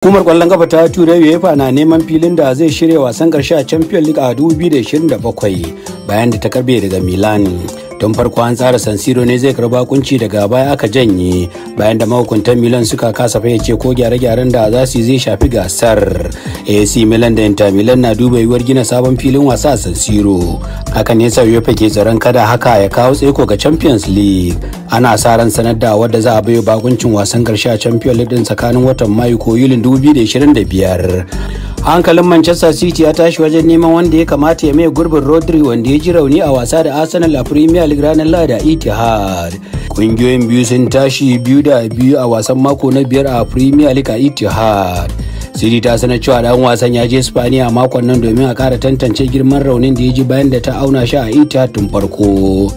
Hukumar kwallon kafa ta Turai UEFA na neman filin da zai shirya wasan karshe a Champions League a 2027 bayan da ta karbe daga Milan. Don farko an tsara San Siro ne zai karba kunci daga baya aka janye bayan da mahukuntan Milan suka kasa fayyace ko gyare-gyaren da za su zai shafi gasar. AC Milan da Inter Milan na duba yiwuwar gina sabon filin wasa a San Siro. Hakan ne sa UEFA ke tsaron kada haka ya kawo tsaiko ga Champions League. Ana sa ran sanar da wadda za a bayo bakuncin wasan karshe a Champions League din tsakanin watan Mayu ko Yulin 2025. Hankalin Manchester City ya tashi wajen neman wanda ya kamata ya maye gurbin Rodri wanda ya ji rauni a wasa da Arsenal a Premier League ranar Lahadi a Etihad. Kungiyoyin biyu sun tashi 2-2 a wasan mako na 5 a Premier League a Etihad. City ta sanar cewa dan wasan ya je Spaniya a makon nan domin a kara tantance girman raunin da ya ji bayan da ta auna shi a Etihad tun farko.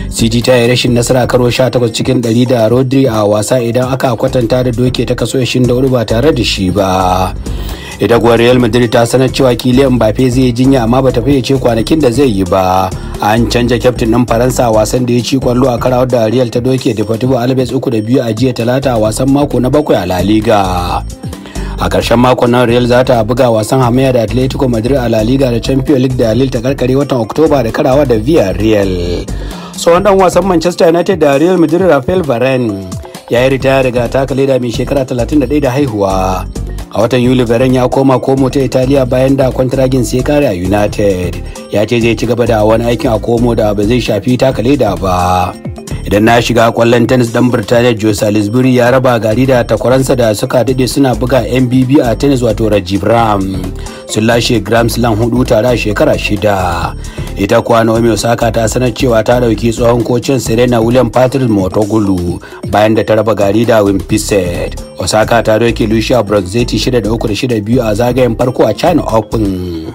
City ta yi rashin nasara karo 18 cikin 100 da Rodri a wasa idan aka kwatanta da doke ta kaso 24 ba tare da shi ba. Ita kuwa Real Madrid ta sanar cewa Kylian Mbappe zai yi jinya amma bata fayyace kwanakin da zai yi ba. An canja kyaftin ɗin Faransa a wasan da ya ci kwallo a karawar da Real ta doke Deportivo Alaves 3-2 a jiya Talata a wasan mako na 7 a La Liga. A ƙarshen makon nan Real za ta buga wasan hamayya da Atletico Madrid a La Liga da Champions League da Lille ta karkare watan Oktoba da karawa da Villarreal. Tsohon dan wasan Manchester United da Real Madrid Rafael Varane ya yi ritaya daga taka leda mai shekara 31 da haihuwa. A watan Yuli Varane ya koma Como ta Italiya bayan da kwantiragin sai kare a United. Ya ce zai ci gaba da wani aikin a Como da ba zai shafi taka leda ba. Idan na shiga kwallon tennis dan Birtaniya Joe Salisbury ya raba gari da takwaransa da suka dade suna buga MBB a tennis wato Rajibram. Sun lashe Grand Slam 4 tare a shekara 6. Ita kuwa Naomi Osaka ta sanar cewa ta dauki tsohon kocin Serena Williams Patrice Montagulu bayan da ta raba gari da Wimbledon. Osaka ta doke Lucia Bronzetti 6-3 da 6-2 a zagayen farko a China Open.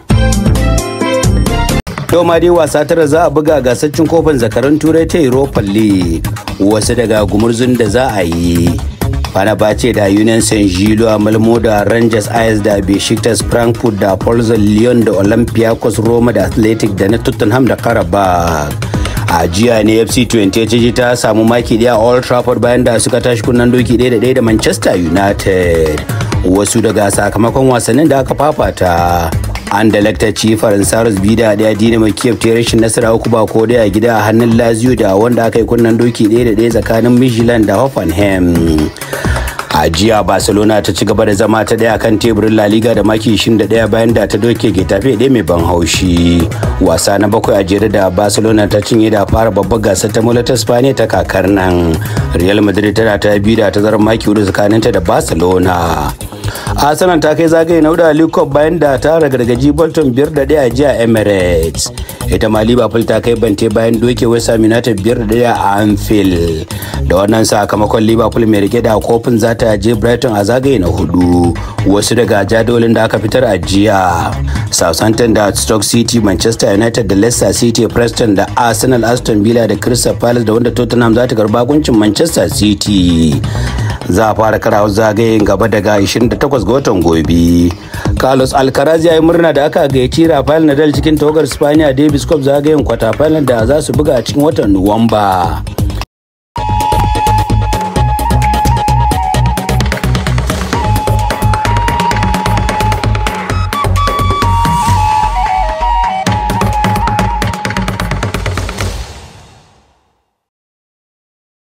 Yau ma dai wasa tara za a buga gasar cin kofin zakarun Turai ta Europa League. Wasu daga gumurzun da za a yi. Fenerbahce da Union Saint-Gilloise a Malmo da Rangers Ayers da Besiktas Frankfurt da Polzon Lyon da Olympiacos Roma da Athletic da na Tottenham da Karabakh. A jiya ne FC 20 ta samu maki daya a Old Trafford bayan da suka tashi kunnen doki 1-1 da Manchester United. Wasu daga sakamakon wasannin da aka fafata. Anderlecht ta ci Faransaros 2-1, Dinamo Kiev ta rashin nasara 3-1 a gida a hannun Lazio da wanda aka yi kunnen doki 1-1 tsakanin Midtjylland da Hoffenheim. A jiya Barcelona ta ci gaba da zama ta daya kan teburin La Liga da maki 21 bayan da ta doke Getafe ɗaya mai ban haushi. Wasa na 7 a jere da Barcelona ta cinye da fara babbar gasar ta Mola ta Spaniya ta kakar nan. Real Madrid tana ta biyu da tazarar maki 4 tsakaninta da Barcelona. Arsenal ta kai zagaye na hudu a League Cup bayan da ta ragargaji Bolton 5-1 a jiya Emirates. Ita ma Liverpool ta kai bante bayan doke West Ham United 5-1 a Anfield. Da wannan sakamakon Liverpool mai rike da kofin za ta je Brighton a zagaye na hudu. Wasu daga jadawalin da aka fitar a jiya. Southampton da Stoke City, Manchester United da Leicester City, Preston da Arsenal, Aston Villa da Crystal Palace da wanda Tottenham za ta karba kuncin Manchester City. Za a fara karawar zagayen gaba daga 28 ga watan gobe. Carlos Alcaraz ya yi murna da aka gayyaci Rafael Nadal cikin tawagar Spaniya Davis Cup zagayen kwata final da za su buga a cikin watan Nuwamba.